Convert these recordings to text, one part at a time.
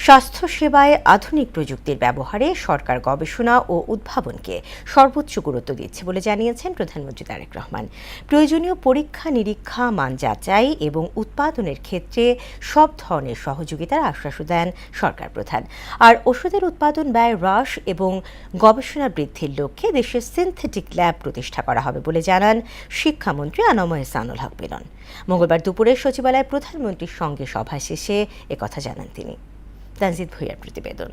স্বাস্থ্যসেবায় আধুনিক প্রযুক্তির ব্যবহারে সরকার গবেষণা ও উদ্ভাবনকে সর্বোচ্চ গুরুত্ব দিচ্ছে বলে জানিয়েছেন প্রধানমন্ত্রী তারেক রহমান। প্রয়োজনীয় পরীক্ষা নিরীক্ষা, মান যাচাই এবং উৎপাদনের ক্ষেত্রে সব ধরনের সহযোগিতার আশ্বাস দেন সরকার প্রধান। আর ওষুধের উৎপাদন ব্যয় হ্রাস এবং গবেষণা বৃদ্ধির লক্ষ্যে দেশে সিনথেটিক ল্যাব প্রতিষ্ঠা করা হবে বলে জানান শিক্ষামন্ত্রী আনম এহসানুল হক মিলন। মঙ্গলবার দুপুরে সচিবালয়ে প্রধানমন্ত্রীর সঙ্গে সভা শেষে একথা জানান তিনি। তানজিদ ভুঁইয়ার প্রতিবেদন।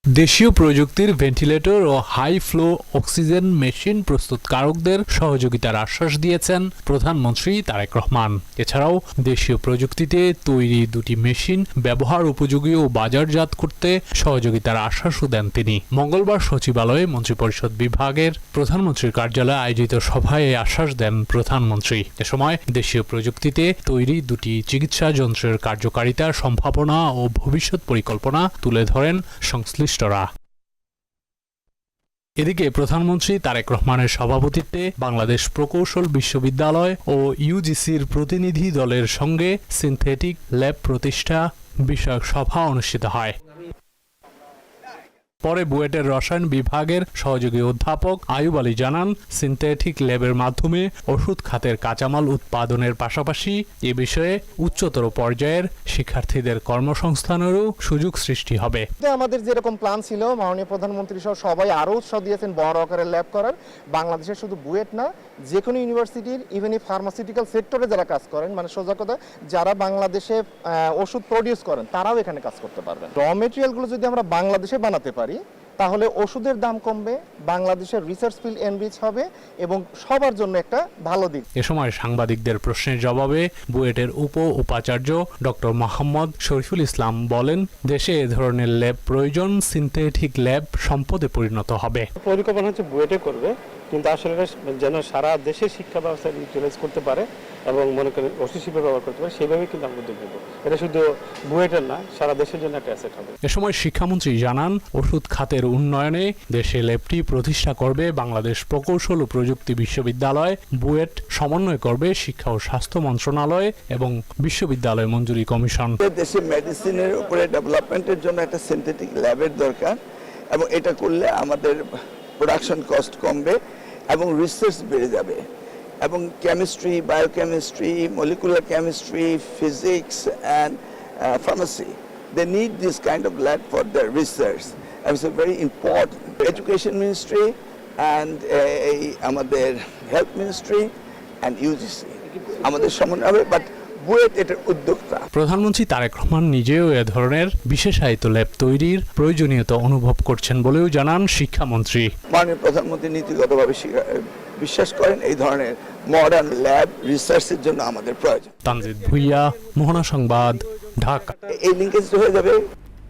দেশীয় প্রযুক্তির ভেন্টিলেটর ও হাই ফ্লো অক্সিজেন মেশিন প্রস্তুতকারকদের সহযোগিতার আশ্বাস দিয়েছেন প্রধানমন্ত্রী তারেক রহমান। এছাড়াও দেশীয় প্রযুক্তিতে তৈরি দুটি মেশিন ব্যবহার উপযোগী ও বাজারজাত করতে সহযোগিতার আশ্বাসও দেন তিনি। মঙ্গলবার সচিবালয়ে মন্ত্রিপরিষদ বিভাগের প্রধানমন্ত্রীর কার্যালয়ে আয়োজিত সভায় এই আশ্বাস দেন প্রধানমন্ত্রী। এ সময় দেশীয় প্রযুক্তিতে তৈরি দুটি চিকিৎসা যন্ত্রের কার্যকারিতা, সম্ভাবনা ও ভবিষ্যৎ পরিকল্পনা তুলে ধরেন সংশ্লিষ্ট। এদিকে প্রধানমন্ত্রী তারেক রহমানের সভাপতিত্বে বাংলাদেশ প্রকৌশল বিশ্ববিদ্যালয় ও ইউজিসির প্রতিনিধি দলের সঙ্গে সিনথেটিক ল্যাব প্রতিষ্ঠা বিষয়ক সভা অনুষ্ঠিত হয়। পরে বুয়েটের রসায়ন বিভাগের সহযোগী অধ্যাপক আয়ুব আলী জানান, সিনথেটিক ল্যাবের মাধ্যমে ওষুধ খাতের কাঁচামাল উৎপাদনের পাশাপাশি এ বিষয়ে উচ্চতর পর্যায়ের শিক্ষার্থীদের কর্মসংস্থানেরও সুযোগ সৃষ্টি হবে। আমাদের যেরকম প্ল্যান ছিল, মাননীয় প্রধানমন্ত্রী সহ সবাই আরও উৎসাহ দিয়েছেন বড় আকারের ল্যাব করার। বাংলাদেশের শুধু বুয়েট না, যে কোনো ইউনিভার্সিটির, ইভেন এই ফার্মাসিউটিক্যাল সেক্টরে যারা কাজ করেন, মানে সোজা কথা যারা বাংলাদেশে ওষুধ প্রডিউস করেন, তারাও এখানে কাজ করতে পারবেন। র মেটেরিয়ালগুলো যদি আমরা বাংলাদেশে বানাতে পারি তাহলে ওষুধের দাম কমবে, বাংলাদেশের রিসার্চ ফিল্ড এনরিচ হবে এবং সবার জন্য একটা ভালো দিক। এ সময় সাংবাদিকদের প্রশ্নের জবাবে বুয়েটের উপাচার্য ডক্টর মোহাম্মদ শরীফুল ইসলাম বলেন, দেশে এ ধরনের ল্যাব প্রয়োজন, সিনথেটিক ল্যাব সম্পদে পরিণত হবে। পরিকল্পনা হচ্ছে বুয়েটে করবে, কিন্তু আসলে যেন সারা দেশের শিক্ষা ব্যবস্থা ইউটিলাইজ করতে পারে এবং মনে করেন ওষুধ শিল্পে ব্যবহার করতে পারে, সেভাবে কিন্তু আমরা উদ্যোগ নেব। এটা শুধু বুয়েটের না, সারা দেশের জন্য একটা অ্যাসেট হবে। এ সময় শিক্ষামন্ত্রী জানান, ওষুধ খাতের উন্নয়নে দেশে ল্যাবটি প্রতিষ্ঠা করবে বাংলাদেশ প্রকৌশল ও প্রযুক্তি বিশ্ববিদ্যালয়, বুয়েট সমন্বয় করবে শিক্ষা ও স্বাস্থ্য মন্ত্রণালয় এবং বিশ্ববিদ্যালয় মঞ্জুরি কমিশন। দেশে মেডিসিনের উপরে ডেভেলপমেন্টের জন্য একটা সিনথেটিক ল্যাবের দরকার এবং এটা করলে আমাদের প্রোডাকশন কস্ট কমবে এবং রিসার্চ বেড়ে যাবে এবং chemistry, biochemistry, molecular chemistry, physics and pharmacy, they need this kind of lab for their research. And it's a very important. Education Ministry and আমাদের হেলথ মিনিস্ট্রি and UGC আমাদের সমন্বয় হবে, but BUET এটার উদ্যোক্তা। প্রধানমন্ত্রী তারেক রহমান নিজেও এ ধরনের বিশেষায়িত ল্যাব তৈরির প্রয়োজনীয়তা অনুভব করছেন বলেও জানান শিক্ষামন্ত্রী। মাননীয় প্রধানমন্ত্রী নীতিগতভাবে বিশ্বাস করেন এই ধরনের মডার্ন ল্যাব রিসার্চের জন্য আমাদের প্রয়োজন। তানজিদ ভুঁইয়া, মোহনা সংবাদ, ঢাকা। এই লিঙ্কেজ হয়ে যাবে।